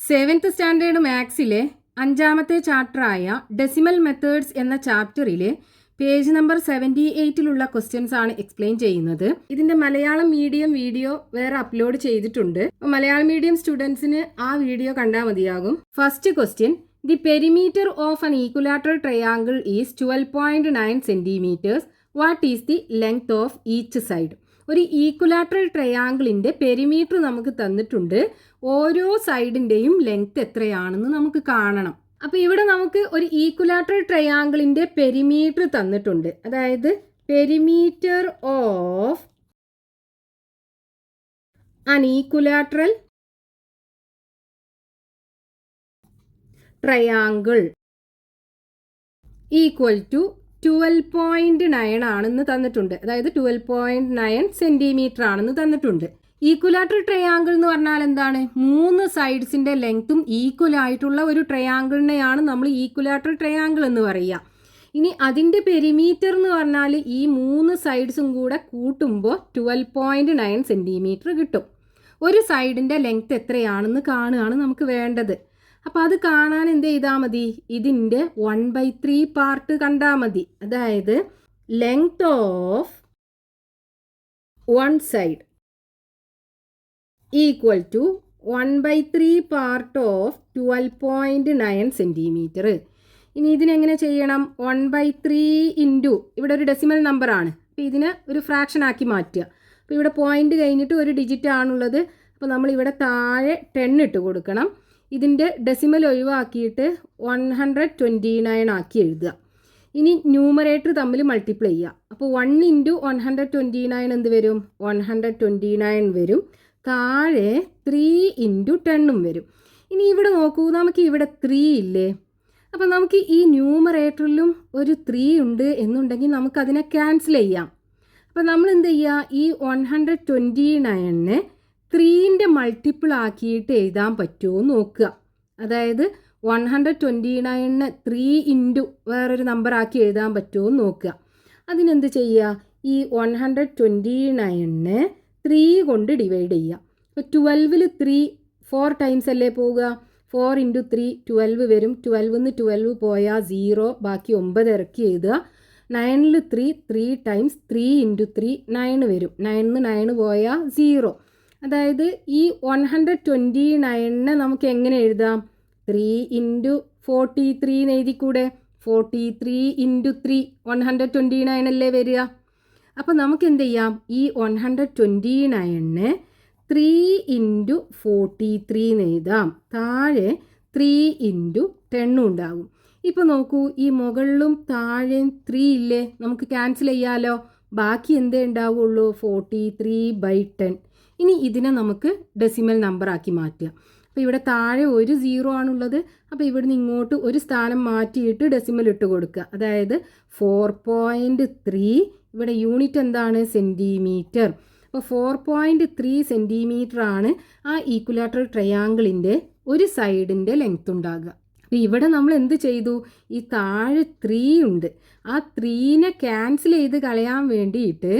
Seventh standard മാത്സിലെ 5ാമത്തെ ചാപ്റ്ററായ decimal methods എന്ന ചാപ്റ്ററിലെ page number 78-ലുള്ള questions ആണ് explain ചെയ്യുന്നത്. ഇതിന്റെ മലയാളം മീഡിയം വീഡിയോ വേറെ അപ്ലോഡ് ചെയ്തിട്ടുണ്ട്. മലയാളം മീഡിയം സ്റ്റുഡൻസിന് ആ വീഡിയോ കണ്ടാൽ മതിയാകും. First question, the perimeter of an equilateral triangle is 12.9 centimetres. What is the length of each side? ഒരു ഈക്വലാറ്ററൽ ട്രയാങ്കിളിൻ്റെ പെരിമീറ്റർ നമുക്ക് തന്നിട്ടുണ്ട്. ഓരോ സൈഡിൻ്റെയും ലെങ്ത് എത്രയാണെന്ന് നമുക്ക് കാണണം. അപ്പോൾ ഇവിടെ നമുക്ക് ഒരു ഈക്വലാറ്ററൽ ട്രയാങ്കിളിൻ്റെ പെരിമീറ്റർ തന്നിട്ടുണ്ട്. അതായത് perimeter of an equilateral triangle equal to 12.9 ആണെന്ന് തന്നിട്ടുണ്ട്. അതായത് 12.9 സെന്റിമീറ്റർ ആണെന്ന് തന്നിട്ടുണ്ട്. ഈക്വലാറ്ററൽ ട്രയാങ്കിൾ എന്ന് പറഞ്ഞാൽ എന്താണ്? 3 സൈഡ്സിന്റെ ലെങ്ത്തും ഈക്വൽ ആയിട്ടുള്ള ഒരു ട്രയാങ്കിളിനെയാണ് നമ്മൾ ഈക്വലാറ്ററൽ ട്രയാങ്കിൾ എന്ന് പറയുക. ഇനി അതിൻ്റെ പെരിമീറ്റർ എന്ന് പറഞ്ഞാൽ ഈ 3 സൈഡ്സും കൂടെ കൂട്ടുമ്പോൾ 12.9 സെന്റിമീറ്റർ കിട്ടും. ഒരു സൈഡിൻ്റെ ലെങ്ത്ത് എത്രയാണെന്ന് കാണുകയാണ് നമുക്ക് വേണ്ടത്. അപ്പോൾ അത് കാണാൻ എന്ത് ചെയ്താൽ മതി? ഇതിൻ്റെ 1/3 പാർട്ട് കണ്ടാൽ മതി. അതായത് length of one side equal to 1/3 part of 12.9 centimetre. ഇനി ഇതിനെങ്ങനെ ചെയ്യണം? 1/3 ഇൻറ്റു, ഇവിടെ ഒരു ഡെസിമൽ നമ്പറാണ്, അപ്പോൾ ഇതിനെ ഒരു ഫ്രാക്ഷൻ ആക്കി മാറ്റുക. അപ്പോൾ ഇവിടെ പോയിൻ്റ് കഴിഞ്ഞിട്ട് ഒരു ഡിജിറ്റ് ആണുള്ളത്. അപ്പോൾ നമ്മൾ ഇവിടെ താഴെ 10 ഇട്ട് കൊടുക്കണം. ഇതിൻ്റെ ഡെസിമൽ ഒഴിവാക്കിയിട്ട് 129 ആക്കി എഴുതുക. ഇനി ന്യൂമറേറ്റർ തമ്മിൽ മൾട്ടിപ്ലൈ ചെയ്യുക. അപ്പോൾ 1 ഇൻറ്റു 129 എന്ത് വരും? 129 വരും. താഴെ 3 ഇൻറ്റു 10 വരും. ഇനി ഇവിടെ നോക്കൂ, നമുക്ക് ഇവിടെ 3 ഇല്ലേ? അപ്പോൾ നമുക്ക് ഈ ന്യൂമറേറ്ററിലും ഒരു 3 ഉണ്ട് എന്നുണ്ടെങ്കിൽ നമുക്കതിനെ ക്യാൻസൽ ചെയ്യാം. അപ്പോൾ നമ്മൾ എന്ത് ചെയ്യുക? ഈ 129നെ 3ൻ്റെ മൾട്ടിപ്പിൾ ആക്കിയിട്ട് എഴുതാൻ പറ്റുമോ നോക്കുക. അതായത് 129നെ 3 ഇൻറ്റു വേറൊരു നമ്പർ ആക്കി എഴുതാൻ പറ്റുമോ നോക്കുക. അതിനെന്ത് ചെയ്യുക? ഈ 129നെ 3 കൊണ്ട് ഡിവൈഡ് ചെയ്യുക. അപ്പോൾ 12ൽ 3 4 ടൈംസ് അല്ലേ പോവുക? 4 ഇൻറ്റു 3 12 വരും. 12ന്ന് 12 പോയാൽ 0, ബാക്കി 9 ഇറക്കി എഴുതുക. 9ൽ 3 ടൈംസ് 3 ഇൻറ്റു 3 9 വരും. 9ന്ന് 9 പോയാൽ 0. അതായത് ഈ 129നെ നമുക്ക് എങ്ങനെ എഴുതാം? 3 ഇൻറ്റു 43 എന്ന് എഴുതിക്കൂടെ? 43 ഇൻറ്റു 3 129 അല്ലേ വരിക. അപ്പോൾ നമുക്ക് എന്ത് ചെയ്യാം? ഈ 129നെ 3 ഇൻറ്റു 43 എന്ന് എഴുതാം. താഴെ 3 ഇൻറ്റു 10 ഉണ്ടാകും. ഇപ്പോൾ നോക്കൂ, ഈ മുകളിലും താഴെയും 3 ഇല്ലേ? നമുക്ക് ക്യാൻസൽ ചെയ്യാമല്ലോ. ബാക്കി എന്തേ ഉണ്ടാവുള്ളൂ? 43/10. ഇനി ഇതിനെ നമുക്ക് ഡെസിമൽ നമ്പർ ആക്കി മാറ്റുക. അപ്പോൾ ഇവിടെ താഴെ ഒരു 0 ആണുള്ളത്. അപ്പോൾ ഇവിടുന്ന് ഇങ്ങോട്ട് ഒരു സ്ഥാനം മാറ്റിയിട്ട് ഡെസിമൽ ഇട്ട് കൊടുക്കുക. അതായത് 4.3. ഇവിടെ യൂണിറ്റ് എന്താണ്? സെൻറ്റിമീറ്റർ. അപ്പോൾ 4.3 സെൻറ്റിമീറ്റർ ആണ് ആ ഈക്വലാറ്ററൽ ട്രയാങ്കിളിൻ്റെ ഒരു സൈഡിൻ്റെ ലെങ്ത് ഉണ്ടാകുക. അപ്പോൾ ഇവിടെ നമ്മൾ എന്ത് ചെയ്തു? ഈ താഴെ 3 ഉണ്ട്. ആ 3നെ ക്യാൻസൽ ചെയ്ത് കളയാൻ വേണ്ടിയിട്ട്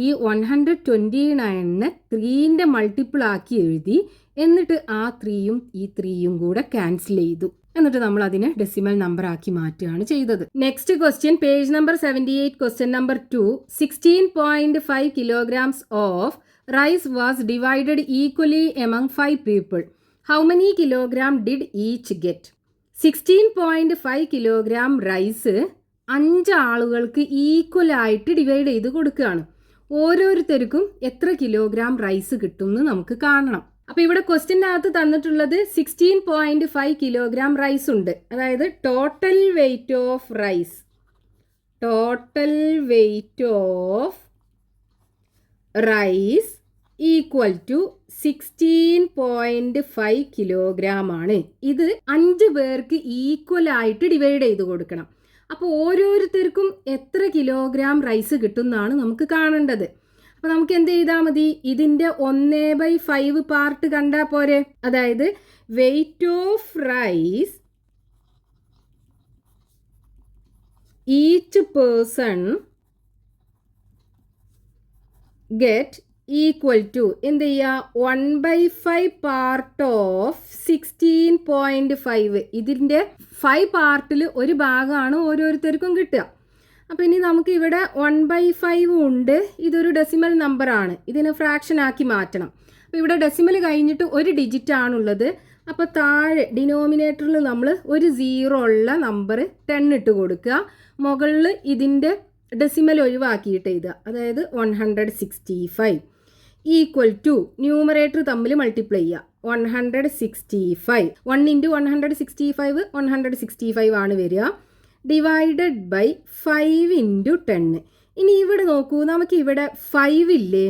ഈ 129നെ 3ൻ്റെ മൾട്ടിപ്പിൾ ആക്കി എഴുതി. എന്നിട്ട് ആ 3യും ഈ 3യും കൂടെ ക്യാൻസൽ ചെയ്തു. എന്നിട്ട് നമ്മൾ അതിനെ ഡെസിമൽ നമ്പർ ആക്കി മാറ്റുകയാണ് ചെയ്തത്. Next question, page number 78, question number 2. 16.5 kilograms of rice was divided equally among 5 people. How many kilogram did each get? 16.5 kilogram rice 5 ആളുകൾക്ക് ഈക്വലായിട്ട് ഡിവൈഡ് ചെയ്ത് കൊടുക്കുകയാണ്. ഓരോരുത്തർക്കും എത്ര കിലോഗ്രാം റൈസ് കിട്ടും എന്ന് നമുക്ക് കാണണം. അപ്പോൾ ഇവിടെ ക്വസ്റ്റ്യൻ്റെ അകത്ത് തന്നിട്ടുള്ളത് 16.5 കിലോഗ്രാം റൈസ് ഉണ്ട്. അതായത് total weight of rice, total weight of rice equal to 16.5 kilogram ആണ്. ഇത് 5 പേർക്ക് ഈക്വൽ ആയിട്ട് ഡിവൈഡ് ചെയ്ത് കൊടുക്കണം. അപ്പോൾ ഓരോരുത്തർക്കും എത്ര കിലോഗ്രാം റൈസ് കിട്ടുമെന്നാണ് നമുക്ക് കാണേണ്ടത്. അപ്പോൾ നമുക്ക് എന്ത് ചെയ്താൽ മതി? ഇതിൻ്റെ 1/5 പാർട്ട് കണ്ടാൽ പോരെ? അതായത് weight of rice each person get equal to എന്ത് ചെയ്യുക 1/5 പാർട്ട് ഓഫ് 16.5. ഇതിൻ്റെ 5 പാർട്ടിൽ ഒരു ഭാഗമാണ് ഓരോരുത്തർക്കും കിട്ടുക. അപ്പോൾ ഇനി നമുക്ക് ഇവിടെ 1/5 ഉണ്ട്. ഇതൊരു ഡെസിമൽ നമ്പറാണ്. ഇതിനെ ഫ്രാക്ഷൻ ആക്കി മാറ്റണം. അപ്പോൾ ഇവിടെ ഡെസിമൽ കഴിഞ്ഞിട്ട് ഒരു ഡിജിറ്റ് ആണുള്ളത്. അപ്പോൾ താഴെ ഡിനോമിനേറ്ററിൽ നമ്മൾ ഒരു 0 ഉള്ള നമ്പർ 10 ഇട്ട് കൊടുക്കുക. മുകളിൽ ഇതിൻ്റെ ഡെസിമൽ ഒഴിവാക്കിയിട്ട് എഴുതുക, അതായത് 165 ഈക്വൽ ടു ന്യൂമറേറ്റർ തമ്മിൽ മൾട്ടിപ്ലൈ ചെയ്യുക. 165 1 × 165 165 ആണ് വരിക. Divided by 5 × 10. ഇനി ഇവിടെ നോക്കൂ, നമുക്ക് ഇവിടെ 5 ഇല്ലേ?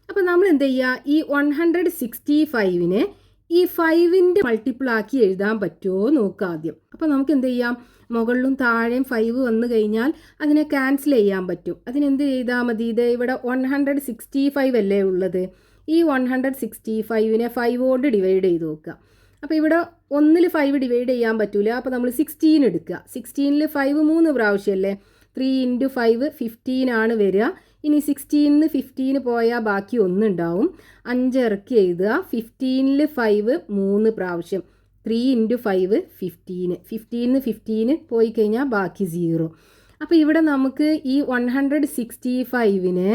അപ്പോൾ നമ്മൾ എന്ത് ചെയ്യുക, ഈ 165നെ ഈ 5ൻ്റെ മൾട്ടിപ്പിൾ ആക്കി എഴുതാൻ പറ്റുമോ നോക്കുക ആദ്യം. അപ്പോൾ നമുക്ക് എന്ത് ചെയ്യാം, മുകളിലും താഴെയും 5 വന്നു കഴിഞ്ഞാൽ അതിനെ ക്യാൻസൽ ചെയ്യാൻ പറ്റും. അതിനെന്ത് ചെയ്താൽ മതി, ഇത് ഇവിടെ 165 അല്ലേ ഉള്ളത്. ഈ 165നെ 5 കൊണ്ട് ഡിവൈഡ് ചെയ്ത് നോക്കുക. അപ്പോൾ ഇവിടെ 1ൽ 5 ഡിവൈഡ് ചെയ്യാൻ പറ്റില്ല. അപ്പോൾ നമ്മൾ 16 എടുക്കുക. 16ൽ 5 3 പ്രാവശ്യമല്ലേ, 3 × 5 15 ആണ് വരിക. ഇനി 16ന് 15 പോയാൽ ബാക്കി 1 ഉണ്ടാവും. 5 ഇറക്കി എഴുതുക. 15ൽ 5 3 പ്രാവശ്യം, 3 × 5 15. 15ന് 15 പോയി കഴിഞ്ഞാൽ ബാക്കി 0. അപ്പോൾ ഇവിടെ നമുക്ക് ഈ 165നെ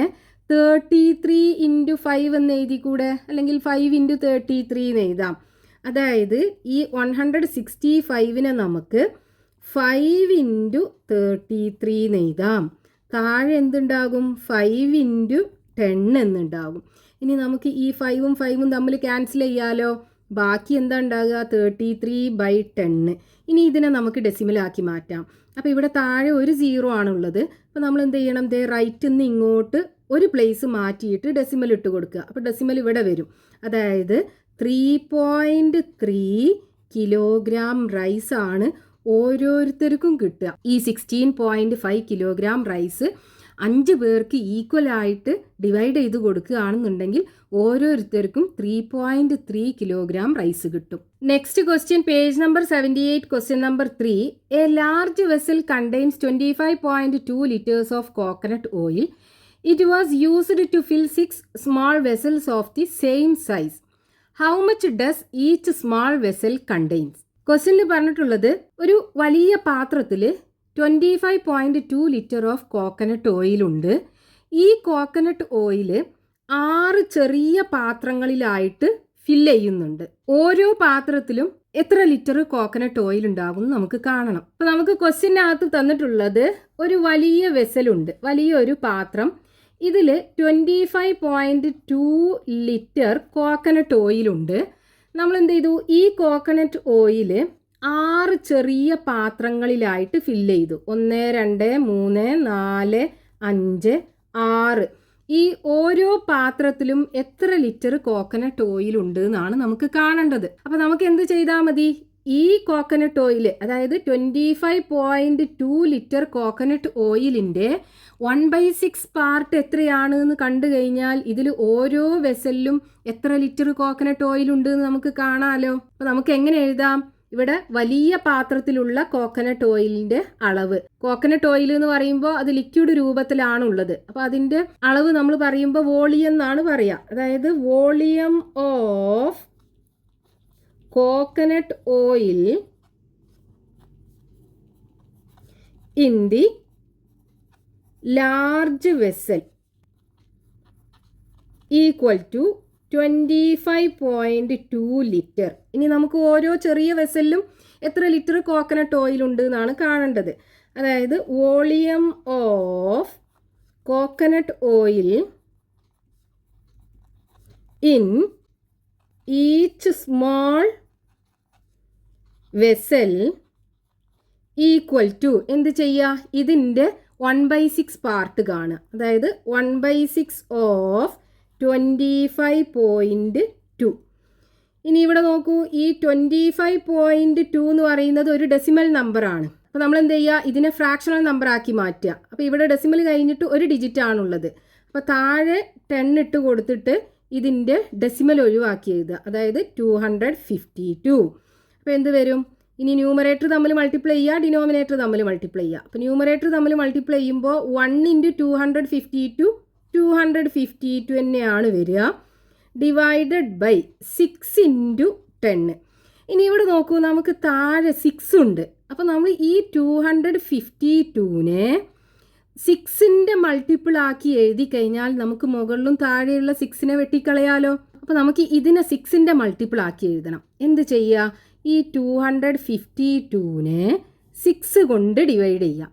33 × 5 എന്ന് എഴുതിക്കൂടെ, അല്ലെങ്കിൽ 5 × 33 എന്ന് എഴുതാം. അതായത് ഈ 165നെ നമുക്ക് 5 × 33 എന്ന് എഴുതാം. താഴെ എന്തുണ്ടാകും, 5 × 10 എന്നുണ്ടാകും. ഇനി നമുക്ക് ഈ 5ഉം 5ഉം തമ്മിൽ ക്യാൻസൽ ചെയ്യാലോ. ബാക്കി എന്താ ഉണ്ടാകുക, 33/10. ഇനി ഇതിനെ നമുക്ക് ഡെസിമലാക്കി മാറ്റാം. അപ്പോൾ ഇവിടെ താഴെ ഒരു 0 ആണുള്ളത്. അപ്പോൾ നമ്മൾ എന്ത് ചെയ്യണം, ദേ റൈറ്റിൽ നിന്ന് ഇങ്ങോട്ട് ഒരു പ്ലേസ് മാറ്റിയിട്ട് ഡെസിമൽ ഇട്ട് കൊടുക്കുക. അപ്പോൾ ഡെസിമൽ ഇവിടെ വരും. അതായത് 3.3 കിലോഗ്രാം റൈസാണ് ഓരോരുത്തർക്കും കിട്ടുക. ഈ 16.5 കിലോഗ്രാം റൈസ് 5 പേർക്ക് ഈക്വലായിട്ട് ഡിവൈഡ് ചെയ്ത് കൊടുക്കുകയാണെന്നുണ്ടെങ്കിൽ ഓരോരുത്തർക്കും 3.3 കിലോഗ്രാം റൈസ് കിട്ടും. Next question, page number 78, question number 3. A large vessel contains 25.2 liters of coconut oil. It was used to fill 6 small vessels of the same size. How much does each small vessel contains? ക്വസ്റ്റ്യനിൽ പറഞ്ഞിട്ടുള്ളത്, ഒരു വലിയ പാത്രത്തിൽ 25.2 litre of coconut ഓയിലുണ്ട്. ഈ coconut oil 6 ചെറിയ പാത്രങ്ങളിലായിട്ട് fill ചെയ്യുന്നുണ്ട്. ഓരോ പാത്രത്തിലും എത്ര ലിറ്റർ കോക്കനട്ട് ഓയിൽ ഉണ്ടാകും എന്ന് നമുക്ക് കാണണം. അപ്പോൾ നമുക്ക് ക്വസ്റ്റ്യനകത്ത് തന്നിട്ടുള്ളത് ഒരു വലിയ വെസലുണ്ട്, വലിയൊരു പാത്രം. ഇതിൽ 25.2 ലിറ്റർ കോക്കനട്ട് ഓയിലുണ്ട്. നമ്മൾ എന്ത് ചെയ്തു, ഈ കോക്കനട്ട് ഓയിൽ 6 ചെറിയ പാത്രങ്ങളിലായിട്ട് ഫില്ല് ചെയ്തു. 1 2 3 4 5 6. ഈ ഓരോ പാത്രത്തിലും എത്ര ലിറ്റർ കോക്കനട്ട് ഓയിൽ ഉണ്ട് എന്നാണ് നമുക്ക് കാണേണ്ടത്. അപ്പോൾ നമുക്ക് എന്ത് ചെയ്താൽ മതി, ഈ കോക്കനട്ട് ഓയിൽ, അതായത് 25.2 ലിറ്റർ കോക്കനട്ട് ഓയിലിൻ്റെ 1/6 പാർട്ട് എത്രയാണ് എന്ന് കണ്ടു കഴിഞ്ഞാൽ ഇതിൽ ഓരോ വെസലിലും എത്ര ലിറ്റർ കോക്കനട്ട് ഓയിൽ ഉണ്ട് എന്ന് നമുക്ക് കാണാമല്ലോ. അപ്പോൾ നമുക്ക് എങ്ങനെ എഴുതാം, ഇവിടെ വലിയ പാത്രത്തിലുള്ള കോക്കനട്ട് ഓയിലിൻ്റെ അളവ്. കോക്കനട്ട് ഓയിൽ എന്ന് പറയുമ്പോൾ അത് ലിക്വിഡ് രൂപത്തിലാണുള്ളത്. അപ്പോൾ അതിൻ്റെ അളവ് നമ്മൾ പറയുമ്പോൾ വോളിയം എന്നാണ് പറയുക. അതായത് volume of coconut oil in the large vessel equal to 25.2 litre. ഇനി നമുക്ക് ഓരോ ചെറിയ വെസലിലും എത്ര ലിറ്റർ കോക്കനട്ട് ഓയിൽ ഉണ്ട് എന്നാണ് കാണേണ്ടത്. അതായത് volume of coconut oil in each small vessel equal to എന്ത് ചെയ്യുക, ഇതിൻ്റെ 1/6 പാർട്ട് കാണുക. അതായത് 1/6 ഓഫ് 25.2. ഇനി ഇവിടെ നോക്കൂ, ഈ 25.2 എന്ന് പറയുന്നത് ഒരു ഡെസിമൽ നമ്പറാണ്. അപ്പോൾ നമ്മൾ എന്ത് ചെയ്യുക, ഇതിനെ ഫ്രാക്ഷണൽ നമ്പർ ആക്കി മാറ്റുക. അപ്പോൾ ഇവിടെ ഡെസിമൽ കഴിഞ്ഞിട്ട് ഒരു ഡിജിറ്റ് ആണുള്ളത്. അപ്പോൾ താഴെ 10 ഇട്ട് കൊടുത്തിട്ട് ഇതിൻ്റെ ഡെസിമൽ ഒഴിവാക്കി എഴുതുക. അതായത് 252. അപ്പോൾ എന്ത് വരും, ഇനി ന്യൂമറേറ്റർ തമ്മിൽ മൾട്ടിപ്ലൈ ചെയ്യുക, ഡിനോമിനേറ്റർ തമ്മിൽ മൾട്ടിപ്ലൈ ചെയ്യുക. അപ്പോൾ ന്യൂമറേറ്റർ തമ്മിൽ മൾട്ടിപ്ലൈ ചെയ്യുമ്പോൾ 1 × 252 252 തന്നെയാണ് വരിക, ഡിവൈഡഡ് ബൈ 6 ഇൻറ്റു 10. ഇനി ഇവിടെ നോക്കൂ, നമുക്ക് താഴെ 6 ഉണ്ട്. അപ്പോൾ നമ്മൾ ഈ 252നെ 6ൻ്റെ മൾട്ടിപ്പിൾ ആക്കി എഴുതി കഴിഞ്ഞാൽ നമുക്ക് മുകളിലും താഴെയുള്ള 6നെ വെട്ടിക്കളയാലോ. അപ്പോൾ നമുക്ക് ഇതിനെ 6ൻ്റെ മൾട്ടിപ്പിൾ ആക്കി എഴുതണം. എന്ത് ചെയ്യുക, ഈ 252നെ 6 കൊണ്ട് ഡിവൈഡ് ചെയ്യുക.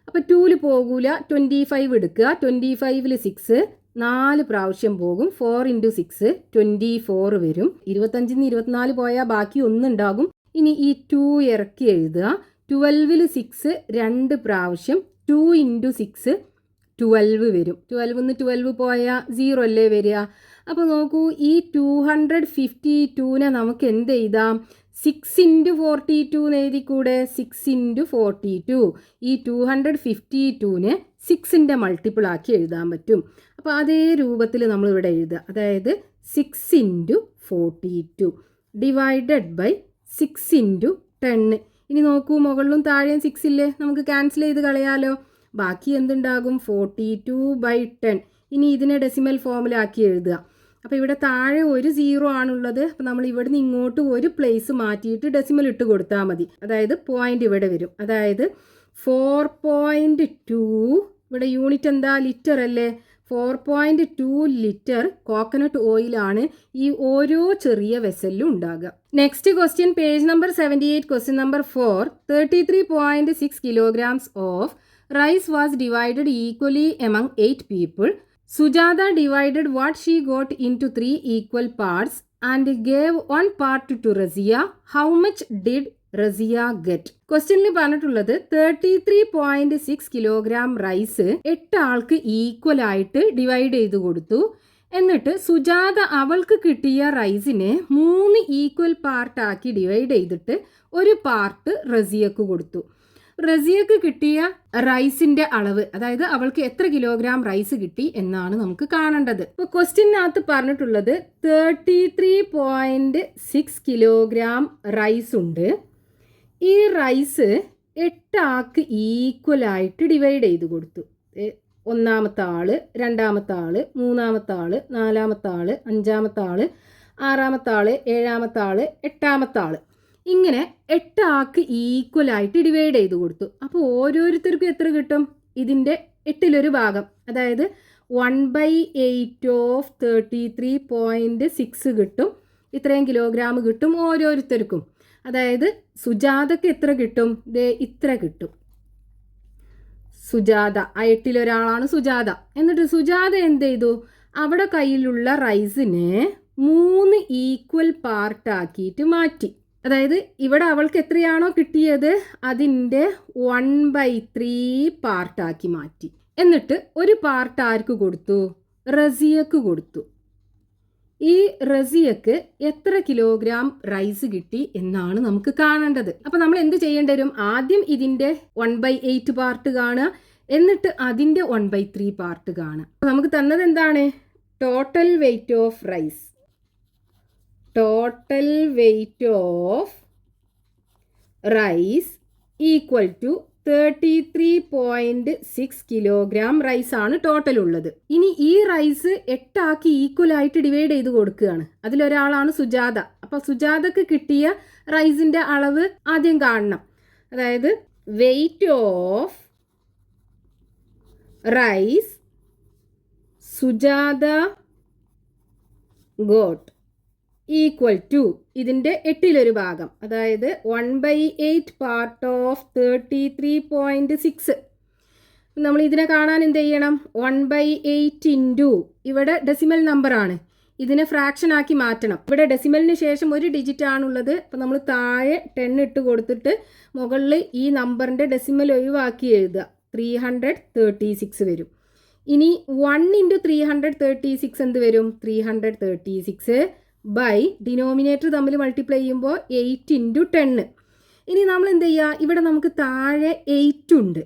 അപ്പോൾ 2ൽ പോകൂല, 25 എടുക്കുക. 25ൽ 6 4 പ്രാവശ്യം പോകും. 4 ഇൻറ്റു 6 24 വരും. 25ൽ 24 പോയാൽ ബാക്കി 1 ഉണ്ടാകും. ഇനി ഈ 2 ഇറക്കി എഴുതുക. 12ൽ 6 2 പ്രാവശ്യം 2 ഇൻറ്റു 6 12 വരും. 12ൽ 12 പോയാൽ 0 അല്ലേ വരിക. അപ്പോൾ നോക്കൂ, ഈ 252നെ നമുക്ക് എന്ത് എഴുതാം, 6 ഇൻറ്റു 42 എന്ന് എഴുതിക്കൂടെ. 6 ഇൻറ്റു 42, ഈ 252നെ 6ൻ്റെ മൾട്ടിപ്പിൾ ആക്കി എഴുതാൻ പറ്റും. അപ്പോൾ അതേ രൂപത്തിൽ നമ്മളിവിടെ എഴുതുക. അതായത് 6 ഇൻറ്റു 42 ഡിവൈഡഡ് ബൈ 6 ഇൻറ്റു 10. ഇനി നോക്കൂ, മുകളിലും താഴെയും 6 ഇല്ലേ, നമുക്ക് ക്യാൻസൽ ചെയ്ത് കളയാലോ. ബാക്കി എന്തുണ്ടാകും, 42/10. ഇനി ഇതിനെ ഡെസിമൽ ഫോമിലാക്കി എഴുതുക. അപ്പോൾ ഇവിടെ താഴെ ഒരു 0 ആണുള്ളത്. അപ്പോൾ നമ്മൾ ഇവിടെ നിന്ന് ഇങ്ങോട്ട് ഒരു പ്ലേസ് മാറ്റിയിട്ട് ഡെസിമൽ ഇട്ട് കൊടുത്താൽ മതി. അതായത് പോയിന്റ് ഇവിടെ വരും. അതായത് 4.2, ഇവിടെ യൂണിറ്റ് എന്താ, ലിറ്റർ അല്ലേ. 4.2 ലിറ്റർ കോക്കനട്ട് ഓയിലാണ് ഈ ഓരോ ചെറിയ വെസലിലും ഉണ്ടാകുക. Next question, page number 78, question number 4. 33.6 kilograms of rice was divided equally among 8 people. Sujata divided what she got into 3 equal parts and gave 1 part to Razia. How much did Razia get? ക്വസ്റ്റ്യനിൽ പറഞ്ഞിട്ടുള്ളത് 33.6 kilogram rice 8 ആൾക്ക് equal ആയിട്ട് divide ചെയ്ത് കൊടുത്തു. എന്നിട്ട് സുജാത അവൾക്ക് കിട്ടിയ റൈസിനെ 3 equal പാർട്ടാക്കി divide ചെയ്തിട്ട് ഒരു പാർട്ട് റസിയക്ക് കൊടുത്തു. റസിയക്ക് കിട്ടിയ റൈസിന്റെ അളവ്, അതായത് അവൾക്ക് എത്ര കിലോഗ്രാം റൈസ് കിട്ടി എന്നാണ് നമുക്ക് കാണേണ്ടത്. ഇപ്പോൾ ക്വസ്റ്റ്യനകത്ത് പറഞ്ഞിട്ടുള്ളത് 33.6 കിലോഗ്രാം റൈസ് ഉണ്ട്. ഈ റൈസ് 8 ആൾക്ക് ഈക്വലായിട്ട് ഡിവൈഡ് ചെയ്ത് കൊടുത്തു. ഒന്നാമത്തെ ആള്, രണ്ടാമത്തെ ആള്, മൂന്നാമത്തെ ആള്, നാലാമത്തെ ആള്, അഞ്ചാമത്തെ ആള്, ആറാമത്തെ ആള്, ഏഴാമത്തെ ആള്, എട്ടാമത്തെ ആള്, ഇങ്ങനെ 8 ആൾക്ക് ഈക്വലായിട്ട് ഡിവൈഡ് ചെയ്ത് കൊടുത്തു. അപ്പോൾ ഓരോരുത്തർക്കും എത്ര കിട്ടും, ഇതിൻ്റെ 8ൽ1 ഭാഗം, അതായത് 1/8 ഓഫ് 33.6 കിട്ടും. ഇത്രയും കിലോഗ്രാം കിട്ടും ഓരോരുത്തർക്കും. അതായത് സുജാതക്ക് എത്ര കിട്ടും, ഇത്ര കിട്ടും. സുജാത, ആ 8ൽ1 സുജാത. എന്നിട്ട് സുജാത എന്ത് ചെയ്തു, അവിടെ കയ്യിലുള്ള റൈസിനെ 3 ഈക്വൽ പാർട്ടാക്കിയിട്ട് മാറ്റി. അതായത് ഇവിടെ അവൾക്ക് എത്രയാണോ കിട്ടിയത് അതിൻ്റെ 1/3 പാർട്ടാക്കി മാറ്റി. എന്നിട്ട് ഒരു പാർട്ട് ആർക്ക് കൊടുത്തു, റസിയക്ക് കൊടുത്തു. ഈ റസിയക്ക് എത്ര കിലോഗ്രാം റൈസ് കിട്ടി എന്നാണ് നമുക്ക് കാണേണ്ടത്. അപ്പോൾ നമ്മൾ എന്ത് ചെയ്യേണ്ടി വരും, ആദ്യം ഇതിൻ്റെ 1/8 പാർട്ട് കാണുക, എന്നിട്ട് അതിൻ്റെ 1/3 പാർട്ട് കാണുക. അപ്പോൾ നമുക്ക് തന്നത് എന്താണ്, total weight of rice. Total weight of rice equal to 33.6 kilogram rice ആണ് ടോട്ടൽ ഉള്ളത്. ഇനി ഈ റൈസ് 8 ആക്കി ഈക്വൽ ആയിട്ട് ഡിവൈഡ് ചെയ്ത് കൊടുക്കുകയാണ്. അതിലൊരാളാണ് സുജാത. അപ്പോൾ സുജാതക്ക് കിട്ടിയ റൈസിൻ്റെ അളവ് ആദ്യം കാണണം. അതായത് weight of rice Sujata got equal to ഇതിൻ്റെ 8ൽ1 ഭാഗം, അതായത് 1/8 പാർട്ട് ഓഫ് 33.6. നമ്മൾ ഇതിനെ കാണാൻ എന്ത് ചെയ്യണം, 1/8 ഇൻറ്റു, ഇവിടെ ഡെസിമൽ നമ്പറാണ്, ഇതിനെ ഫ്രാക്ഷൻ ആക്കി മാറ്റണം. ഇവിടെ ഡെസിമലിന് ശേഷം ഒരു ഡിജിറ്റ് ആണുള്ളത്. അപ്പോൾ നമ്മൾ താഴെ 10 ഇട്ട് കൊടുത്തിട്ട് മുകളിൽ ഈ നമ്പറിൻ്റെ ഡെസിമൽ ഒഴിവാക്കി എഴുതുക. 336 വരും. ഇനി 1 ഇൻറ്റു 336 എന്ത് വരും, 336 ബൈ ഡിനോമിനേറ്റർ തമ്മിൽ മൾട്ടിപ്ലൈ ചെയ്യുമ്പോൾ 8 ഇൻറ്റു 10. ഇനി നമ്മൾ എന്ത് ചെയ്യുക, ഇവിടെ നമുക്ക് താഴെ 8 ഉണ്ട്.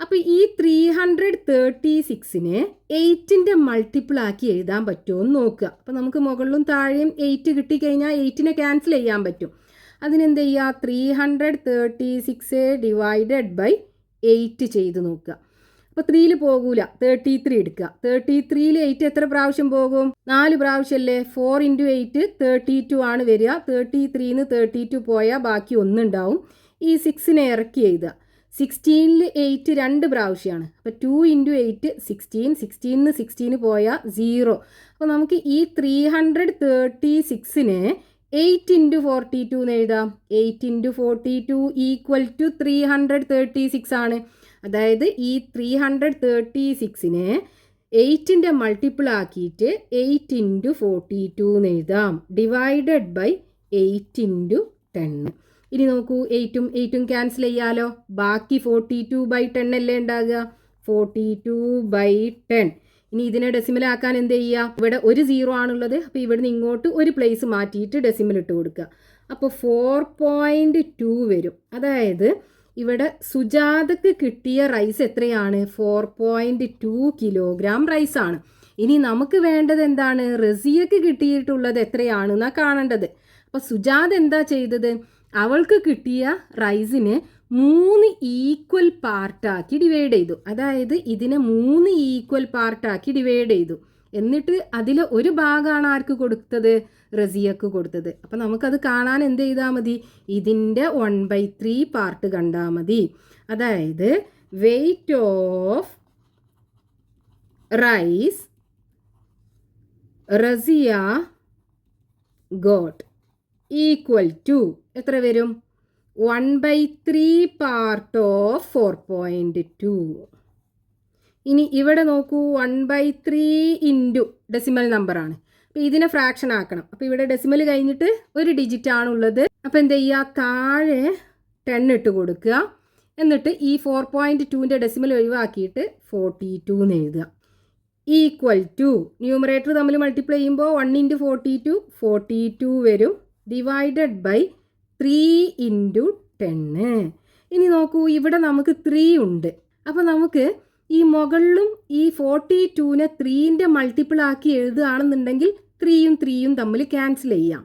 അപ്പോൾ ഈ 336നെ 8ൻ്റെ മൾട്ടിപ്പിൾ ആക്കി എഴുതാൻ പറ്റുമോ എന്ന് നോക്കുക. അപ്പോൾ നമുക്ക് മുകളിലും താഴെയും 8 കിട്ടിക്കഴിഞ്ഞാൽ 8നെ ക്യാൻസൽ ചെയ്യാൻ പറ്റും. അതിനെന്ത് ചെയ്യുക, 336 ഡിവൈഡഡ് ബൈ 8 ചെയ്ത് നോക്കുക. അപ്പോൾ 3ൽ പോകൂല, 33 എടുക്കുക. 33ൽ 8 എത്ര പ്രാവശ്യം പോകും? 4 പ്രാവശ്യമല്ലേ. 4 × 8 32 ആണ് വരിക. 33ന്ന് 32 പോയാൽ ബാക്കി 1 ഉണ്ടാവും. ഈ 6നെ ഇറക്കി എഴുതുക. 16ൽ 8 2 പ്രാവശ്യമാണ്. അപ്പോൾ 2 × 8 16. 16ന്ന് 16 പോയാൽ 0. അപ്പോൾ നമുക്ക് ഈ 336നെ 8 × 42 എന്ന് എഴുതാം. 8 × 42 = 336 ആണ്. അതായത് ഈ 336നെ 8ൻ്റെ മൾട്ടിപ്പിൾ ആക്കിയിട്ട് 8 × 42 എന്ന് എഴുതാം. Divided by 8 × 10. ഇനി നോക്കൂ, 8ഉം 8ഉം ക്യാൻസൽ ചെയ്യാലോ. ബാക്കി 42/10 അല്ലേ ഉണ്ടാകുക. 42/10. ഇനി ഇതിനെ ഡെസിമൽ ആക്കാൻ എന്ത് ചെയ്യുക? ഇവിടെ ഒരു 0 ആണുള്ളത്. അപ്പോൾ ഇവിടുന്ന് ഇങ്ങോട്ട് ഒരു പ്ലേസ് മാറ്റിയിട്ട് ഡെസിമൽ ഇട്ട് കൊടുക്കുക. അപ്പോൾ 4.2 വരും. അതായത് ഇവിടെ സുജാതക്ക് കിട്ടിയ റൈസ് എത്രയാണ്? 4.2 കിലോഗ്രാം റൈസാണ്. ഇനി നമുക്ക് വേണ്ടത് എന്താണ്? റസിയക്ക് കിട്ടിയിട്ടുള്ളത് എത്രയാണെന്നാണ് കാണേണ്ടത്. അപ്പോൾ സുജാത എന്താ ചെയ്തത്? അവൾക്ക് കിട്ടിയ റൈസിന് 3 ഈക്വൽ പാർട്ടാക്കി ഡിവൈഡ് ചെയ്തു. അതായത് ഇതിനെ 3 ഈക്വൽ പാർട്ടാക്കി ഡിവൈഡ് ചെയ്തു. എന്നിട്ട് അതിൽ ഒരു ഭാഗമാണ് ആർക്ക് കൊടുത്തത്? റസിയക്ക് കൊടുത്തത്. അപ്പം നമുക്കത് കാണാൻ എന്ത് ചെയ്താൽ മതി? ഇതിൻ്റെ 1/3 പാർട്ട് കണ്ടാൽ മതി. അതായത് weight of rice Razia got equal to എത്ര വരും? 1/3 പാർട്ട് ഓഫ് 4.2. ഇനി ഇവിടെ നോക്കൂ, 1/3 ഇൻറ്റു ഡെസിമൽ നമ്പറാണ്. അപ്പോൾ ഇതിനെ ഫ്രാക്ഷൻ ആക്കണം. അപ്പോൾ ഇവിടെ ഡെസിമൽ കഴിഞ്ഞിട്ട് ഒരു ഡിജിറ്റ് ആണുള്ളത്. അപ്പോൾ എന്ത് ചെയ്യുക? താഴെ 10 ഇട്ട് കൊടുക്കുക. എന്നിട്ട് ഈ 4.2ൻ്റെ ഡെസിമൽ ഒഴിവാക്കിയിട്ട് 42 എന്ന് എഴുതുക. ഈക്വൽ ടു ന്യൂമറേറ്റർ തമ്മിൽ മൾട്ടിപ്ലൈ ചെയ്യുമ്പോൾ 1 × 42 42 വരും. Divided by 3 × 10. ഇനി നോക്കൂ, ഇവിടെ നമുക്ക് 3 ഉണ്ട്. അപ്പോൾ നമുക്ക് ഈ മുകളിലും ഈ 42നെ 3ൻ്റെ മൾട്ടിപ്പിൾ ആക്കി എഴുതുകയാണെന്നുണ്ടെങ്കിൽ 3യും 3യും തമ്മിൽ ക്യാൻസൽ ചെയ്യാം.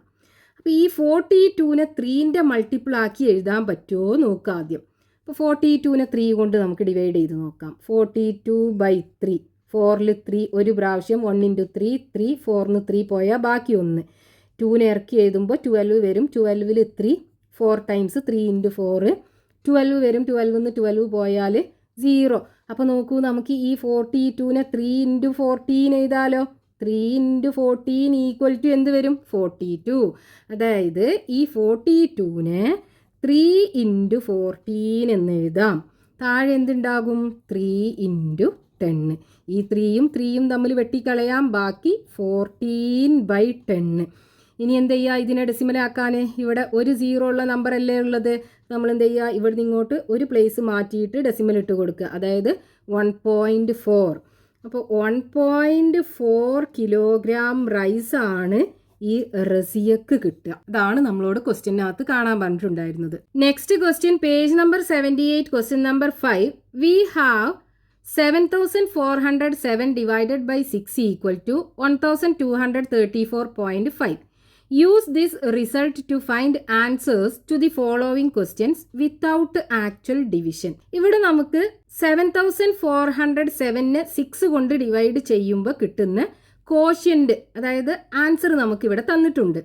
അപ്പോൾ ഈ 42നെ 3ൻ്റെ മൾട്ടിപ്പിൾ ആക്കി എഴുതാൻ പറ്റുമോ നോക്കാം ആദ്യം. അപ്പോൾ 42നെ 3 കൊണ്ട് നമുക്ക് ഡിവൈഡ് ചെയ്ത് നോക്കാം. 42/3. 4ൽ 3 ഒരു പ്രാവശ്യം. 1 × 3 3. 4ന്ന് 3 പോയാൽ ബാക്കി 1. 2നെ ഇറക്കി എഴുതുമ്പോൾ 12 വരും. 12ൽ 3 4 ടൈംസ് 3 × 4 12 വരും. 12ന്ന് 12 പോയാൽ 0. അപ്പോൾ നോക്കൂ, നമുക്ക് ഈ 42നെ 3 × 14 എഴുതാലോ. 3 × 14 ഈക്വൽ ടു എന്ത് വരും? 42. അതായത് ഈ 42നെ 3 × 14 എന്ന് എഴുതാം. താഴെ എന്തുണ്ടാകും? 3 × 10. ഈ 3യും 3യും തമ്മിൽ വെട്ടിക്കളയാം. ബാക്കി 14/10. ഇനി എന്ത് ചെയ്യുക? ഇതിനെ ഡെസിമൽ ആക്കാൻ ഇവിടെ ഒരു 0 ഉള്ള നമ്പർ അല്ലേ ഉള്ളത്. നമ്മൾ എന്ത് ചെയ്യുക? ഇവിടുന്ന് ഇങ്ങോട്ട് ഒരു പ്ലേസ് മാറ്റിയിട്ട് ഡെസിമൽ ഇട്ട് കൊടുക്കുക. അതായത് 1.4. അപ്പോൾ 1.4 കിലോഗ്രാം റൈസാണ് ഈ റസിയക്ക് കിട്ടുക. അതാണ് നമ്മളോട് ക്വസ്റ്റ്യനകത്ത് കാണാൻ പറഞ്ഞിട്ടുണ്ടായിരുന്നത്. Next question, page number 78, question number 5. We have 7,407 divided by 6 equal to 1,234.5. Use this result to find answers to the following questions without actual division. ഇവിടെ നമുക്ക് 7,407നെ 6 കൊണ്ട് ഡിവൈഡ് ചെയ്യുമ്പോൾ കിട്ടുന്ന കോഷ്യൻ്റ്, അതായത് ആൻസർ നമുക്കിവിടെ തന്നിട്ടുണ്ട്.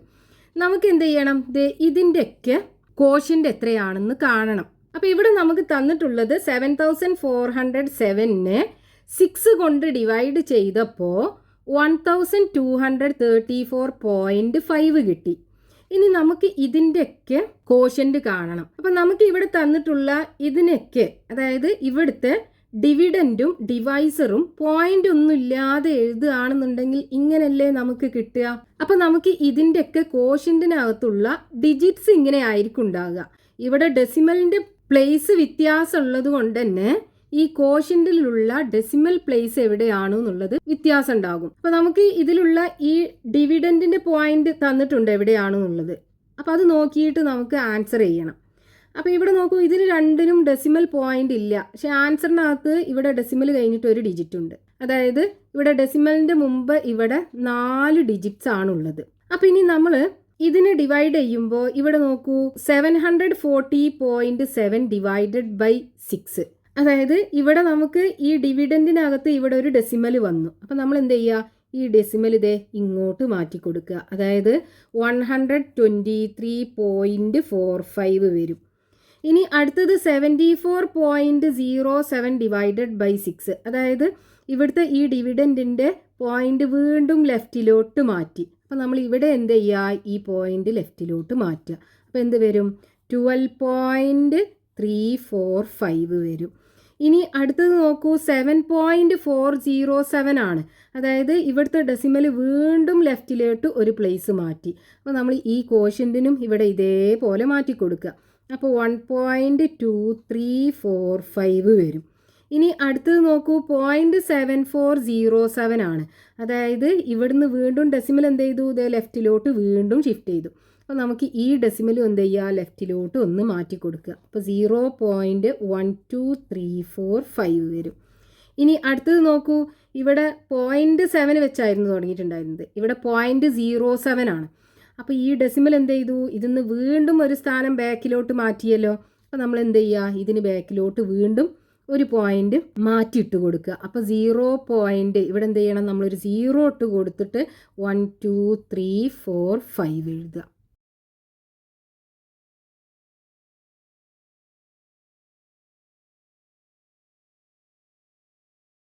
നമുക്ക് എന്ത് ചെയ്യണം? ഇതിൻ്റെയൊക്കെ കോഷ്യൻ്റ് എത്രയാണെന്ന് കാണണം. അപ്പോൾ ഇവിടെ നമുക്ക് തന്നിട്ടുള്ളത് 7,407നെ 6 കൊണ്ട് ഡിവൈഡ് ചെയ്തപ്പോൾ 1,234.5 കിട്ടി. ഇനി നമുക്ക് ഇതിൻ്റെയൊക്കെ കോഷ്യൻ്റ് കാണണം. അപ്പം നമുക്ക് ഇവിടെ തന്നിട്ടുള്ള ഇതിനൊക്കെ, അതായത് ഇവിടുത്തെ ഡിവിഡൻറ്റും ഡിവൈസറും പോയിന്റ് ഒന്നും ഇല്ലാതെ എഴുതുകയാണെന്നുണ്ടെങ്കിൽ ഇങ്ങനല്ലേ നമുക്ക് കിട്ടുക. അപ്പം നമുക്ക് ഇതിൻ്റെയൊക്കെ കോഷ്യൻറ്റിനകത്തുള്ള ഡിജിറ്റ്സ് ഇങ്ങനെ ആയിരിക്കും ഉണ്ടാകുക. ഇവിടെ ഡെസിമലിൻ്റെ പ്ലേസ് വ്യത്യാസം ഉള്ളത് കൊണ്ട് തന്നെ ഈ കോഷ്യന്റിലുള്ള ഡെസിമൽ പ്ലേസ് എവിടെയാണെന്നുള്ളത് വ്യത്യാസം ഉണ്ടാകും. അപ്പോൾ നമുക്ക് ഇതിലുള്ള ഈ ഡിവിഡൻറ്റിൻ്റെ പോയിന്റ് തന്നിട്ടുണ്ട് എവിടെയാണെന്നുള്ളത്. അപ്പോൾ അത് നോക്കിയിട്ട് നമുക്ക് ആൻസർ ചെയ്യണം. അപ്പോൾ ഇവിടെ നോക്കൂ, ഇതിന് രണ്ടിനും ഡെസിമൽ പോയിന്റ് ഇല്ല. പക്ഷേ ആൻസറിനകത്ത് ഇവിടെ ഡെസിമൽ കഴിഞ്ഞിട്ട് ഒരു ഡിജിറ്റ് ഉണ്ട്. അതായത് ഇവിടെ ഡെസിമലിൻ്റെ മുമ്പ് ഇവിടെ 4 ഡിജിറ്റ്സ് ആണുള്ളത്. അപ്പോൾ ഇനി നമ്മൾ ഇതിനെ ഡിവൈഡ് ചെയ്യുമ്പോൾ ഇവിടെ നോക്കൂ, 740.7 ഡിവൈഡഡ് ബൈ 6. അതായത് ഇവിടെ നമുക്ക് ഈ ഡിവിഡൻറ്റിനകത്ത് ഇവിടെ ഒരു ഡെസിമൽ വന്നു. അപ്പോൾ നമ്മൾ എന്ത് ചെയ്യുക, ഈ ഡെസിമൽ ഇതേ ഇങ്ങോട്ട് മാറ്റി കൊടുക്കുക. അതായത് 123.45 വരും. ഇനി അടുത്തത് 74.07 ഡിവൈഡഡ് ബൈ 6. അതായത് ഇവിടുത്തെ ഈ ഡിവിഡൻറ്റിൻ്റെ പോയിന്റ് വീണ്ടും ലെഫ്റ്റിലോട്ട് മാറ്റി. അപ്പോൾ നമ്മൾ ഇവിടെ എന്ത് ചെയ്യുക, ഈ പോയിന്റ് ലെഫ്റ്റിലോട്ട് മാറ്റുക. അപ്പോൾ എന്ത് വരും, 12.345 വരും. ഇനി അടുത്തത് നോക്കൂ, 7.407 ആണ്. അതായത് ഇവിടുത്തെ ഡെസിമൽ വീണ്ടും ലെഫ്റ്റിലോട്ട് ഒരു പ്ലേസ് മാറ്റി. അപ്പോൾ നമ്മൾ ഈ കോഷ്യൻറ്റിനും ഇവിടെ ഇതേപോലെ മാറ്റി കൊടുക്കുക. അപ്പോൾ 1.2345 വരും. ഇനി അടുത്തത് നോക്കൂ, 0.7407 ആണ്. അതായത് ഇവിടുന്ന് വീണ്ടും ഡെസിമൽ എന്ത് ചെയ്തു, ഇതേ ലെഫ്റ്റിലോട്ട് വീണ്ടും ഷിഫ്റ്റ് ചെയ്തു. അപ്പോൾ നമുക്ക് ഈ ഡെസിമലും എന്ത് ചെയ്യുക, ലെഫ്റ്റിലോട്ട് ഒന്ന് മാറ്റി കൊടുക്കുക. അപ്പോൾ 0.12345 വരും. ഇനി അടുത്തത് നോക്കൂ, ഇവിടെ 0.7 വെച്ചായിരുന്നു തുടങ്ങിയിട്ടുണ്ടായിരുന്നത്, ഇവിടെ 0.07 ആണ്. അപ്പോൾ ഈ ഡെസിമൽ എന്ത് ചെയ്തു, ഇതിന്ന് വീണ്ടും ഒരു സ്ഥാനം ബാക്കിലോട്ട് മാറ്റിയല്ലോ. അപ്പോൾ നമ്മൾ എന്ത് ചെയ്യുക, ഇതിന് ബാക്കിലോട്ട് വീണ്ടും ഒരു പോയിന്റ് മാറ്റിയിട്ട് കൊടുക്കുക. അപ്പോൾ 0. ഇവിടെ എന്ത് ചെയ്യണം, നമ്മളൊരു 0 ഇട്ട് കൊടുത്തിട്ട് 1 2 3 4 5 എഴുതുക.